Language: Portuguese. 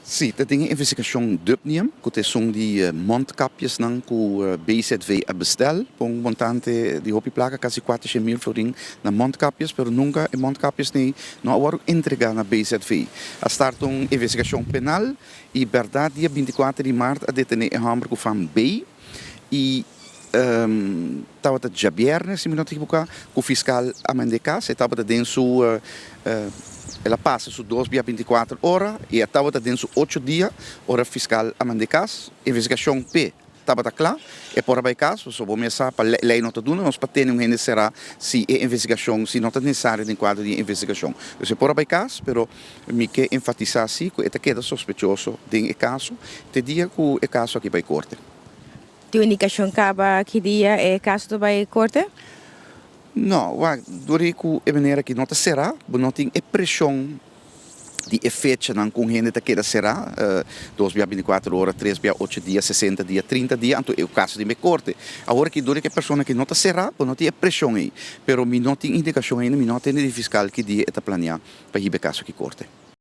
Sim, tem uma investigação dupla, que são de mondkapjes que o BZV a bestel, por montante de hopi placa quase 400 mil florin na mondkapjes, mas nunca e mondkapjes não agora entregar na BZV. A start uma investigação penal e verdade dia 24 de março a detener em Hamburgo van B e estava de Jabierne, se me não equivocar, com o fiscal Amandecas, estava dentro ela passa su 2 via 24 horas e estava dentro 8 dias, hora fiscal Amandecas, investigação P estava claro, e por aí caso, só vou começar para lei não está dando, nós para ter um será se é investigação, se não é necessário no quadro de investigação. Então, por aí caso, pero me quer enfatizar assim, que é queda sospechoso de caso, te dia que o caso aqui vai corte. Die indicação acaba que dia é caso do vai corte? Não, durante a maneira que não será, não tem pressão de efeito não com gente que será 2 via 24 horas, 3 via 8 dias, 60 dias, 30 dias, então é o caso de me corte. Agora que durante a pessoa que não será, não tem pressão aí, pero me não tem indicação ainda, me não tem de fiscal que dia está planeado para ir caso que corte.